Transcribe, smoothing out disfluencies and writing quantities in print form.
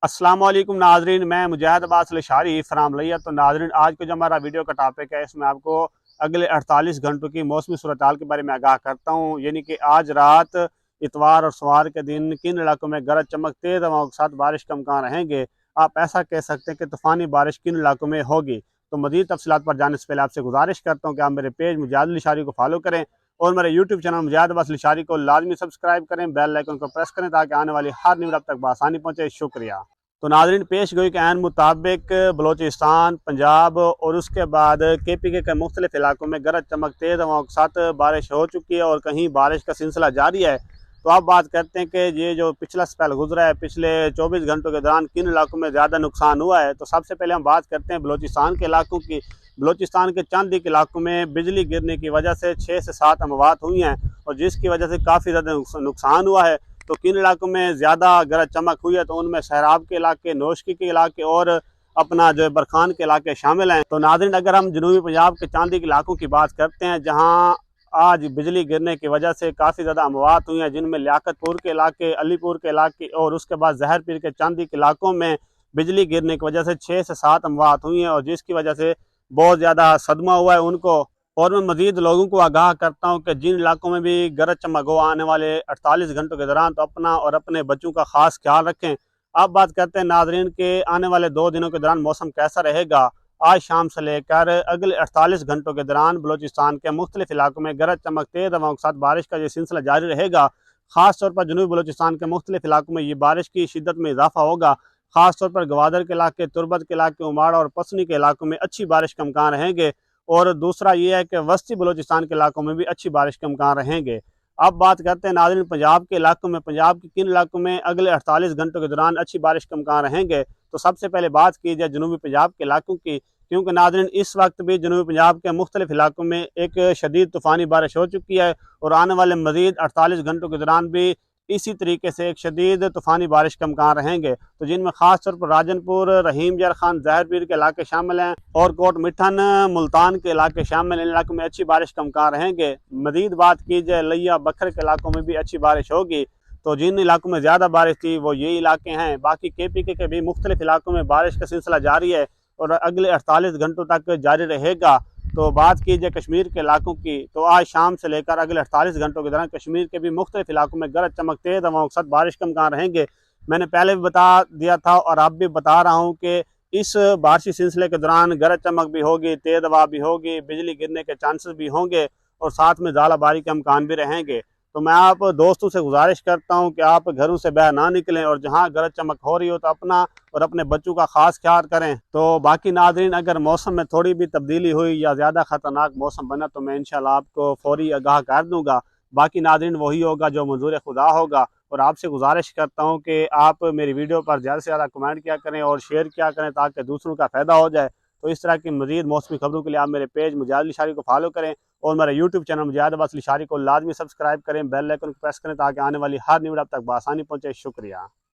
अस्सलाम वालेकुम नाजरीन, मैं मुजाहिद अब्बास लशारी फ्राम लिया। तो नाजरीन, आज का जो हमारा वीडियो का टॉपिक है, इसमें आपको अगले 48 घंटों की मौसमी सूरत हाल के बारे में आगाह करता हूँ। यानी कि आज रात, इतवार और सवार के दिन किन इलाकों में गरज चमक तेज़ हवाओं के साथ बारिश का इम्कान रहेंगे। आप ऐसा कह सकते हैं कि तूफ़ानी बारिश किन इलाकों में होगी। तो मज़ीद तफसीलात पर जाने से पहले आपसे गुजारिश करता हूँ कि आप मेरे पेज मुजाहिद लशारी को फॉलो करें और मेरे यूट्यूब चैनल मुजाहिद अब्बास लशारी को लाजमी सब्सक्राइब करें, बेल आइकन को प्रेस करें ताकि आने वाली हर न्यूज़ आप तक बआसानी पहुँचे। शुक्रिया। तो नाज़रीन, पेश गोई के ऐन मुताबिक बलोचिस्तान, पंजाब और उसके बाद KPK के मुख्तलिफ इलाकों में गरज चमक तेज़ हवाओं के साथ बारिश हो चुकी है और कहीं बारिश का सिलसिला जारी है। तो आप बात करते हैं कि ये जो पिछला स्पेल गुजरा है, पिछले 24 घंटों के दौरान किन इलाकों में ज़्यादा नुकसान हुआ है। तो सबसे पहले हम बात करते हैं बलोचिस्तान के इलाकों की। बलोचिस्तान के चंद एक इलाकों में बिजली गिरने की वजह से 6 से 7 अमवात हुई हैं और जिसकी वजह से काफ़ी ज़्यादा नुकसान हुआ है। तो किन इलाकों में ज़्यादा गरज चमक हुई है, तो उनमें सहराब के इलाके, नोशकी के इलाके और अपना जो बरखान के इलाके शामिल हैं। तो नाज़रीन, अगर हम जनूबी पंजाब के चांदी के इलाकों की बात करते हैं, जहाँ आज बिजली गिरने की वजह से काफ़ी ज़्यादा अमवात हुई हैं, जिनमें लियाकतपुर के इलाके, अलीपुर के इलाके और उसके बाद जहर पीर के चांदी के इलाकों में बिजली गिरने की वजह से 6 से 7 अमवात हुई हैं और जिसकी वजह से बहुत ज़्यादा सदमा हुआ है उनको। और मैं मज़ीद लोगों को आगाह करता हूँ कि जिन इलाकों में भी गरज चमक हो आने वाले 48 घंटों के दौरान, तो अपना और अपने बच्चों का ख़ास ख्याल रखें। अब बात करते हैं नाजरीन के आने वाले 2 दिनों के दौरान मौसम कैसा रहेगा। आज शाम से लेकर अगले 48 घंटों के दौरान बलोचिस्तान के मुख्तलिफ इलाकों में गरज चमक तेज़ हवाओं के साथ बारिश का ये सिलसिला जारी रहेगा। ख़ास तौर पर जनूबी बलोचिस्तान के मुख्तलिफ इलाकों में ये बारिश की शिद्दत में इजाफा होगा। ख़ास तौर पर गवादर के इलाके, तुरबत के इलाके, उमाड़ा और पसनी के इलाकों में अच्छी बारिश का इम्कान रहेंगे। और दूसरा ये है कि वस्ती बलोचिस्तान के इलाकों में भी अच्छी बारिश के इम्कान रहेंगे। अब बात करते हैं नाज़रीन पंजाब के इलाकों में। पंजाब के किन इलाकों में अगले 48 घंटों के दौरान अच्छी बारिश के इम्कान रहेंगे। तो सबसे पहले बात की जाए जनूबी पंजाब के इलाकों की, क्योंकि नाज़रीन इस वक्त भी जनूबी पंजाब के मुख्तलिफ इलाकों में एक शदीद तूफ़ानी बारिश हो चुकी है और आने वाले मज़ीद 48 घंटों के दौरान भी इसी तरीके से एक शदीद तूफ़ानी बारिश का इम्कान रहेंगे। तो जिनमें ख़ास तौर पर राजनपुर, रहीम जर खान, जहर पीर के इलाके शामिल हैं और कोट मिठन, मुल्तान के इलाके शामिल। इन इलाकों में अच्छी बारिश का इम्कान रहेंगे। मज़ीद बात की जाए लिया बखर के इलाकों में भी अच्छी बारिश होगी। तो जिन इलाकों में ज़्यादा बारिश थी वो ये इलाके हैं। बाकी KPK के भी मुख्तलिफ इलाकों में बारिश का सिलसिला जारी है और अगले 48 घंटों तक जारी रहेगा। तो बात की जाए कश्मीर के इलाकों की, तो आज शाम से लेकर अगले 48 घंटों के दौरान कश्मीर के भी मुख्तलिफ इलाकों में गरज चमक तेज़ हवाओं के साथ बारिश का इम्कान रहेंगे। मैंने पहले भी बता दिया था और अब भी बता रहा हूँ कि इस बारिशी सिलसिले के दौरान गरज चमक भी होगी, तेज़ हवा भी होगी, बिजली गिरने के चांसेस भी होंगे और साथ में ज़ालाबारी के इम्कान भी रहेंगे। तो मैं आप दोस्तों से गुजारिश करता हूँ कि आप घरों से बाहर ना निकलें और जहाँ गरज चमक हो रही हो तो अपना और अपने बच्चों का ख़ास ख्याल करें। तो बाकी नाज़रीन, अगर मौसम में थोड़ी भी तब्दीली हुई या ज़्यादा ख़तरनाक मौसम बना तो मैं इंशाल्लाह आपको फ़ौरी आगाह कर दूँगा। बाकी नाज़रीन वही होगा जो मंजूर खुदा होगा। और आपसे गुजारिश करता हूँ कि आप मेरी वीडियो पर ज़्यादा से ज़्यादा कमेंट किया करें और शेयर किया करें ताकि दूसरों का फ़ायदा हो जाए। तो इस तरह की मज़ीद मौसमी खबरों के लिए आप मेरे पेज मुजाहिद लशारी को फॉलो करें और मेरा यूट्यूब चैनल मुजाहिद अब्बास लशारी को लाजमी सब्सक्राइब करें, बेल आइकन को प्रेस करें ताकि आने वाली हर न्यूज़ आप तक बआसानी पहुँचे। शुक्रिया।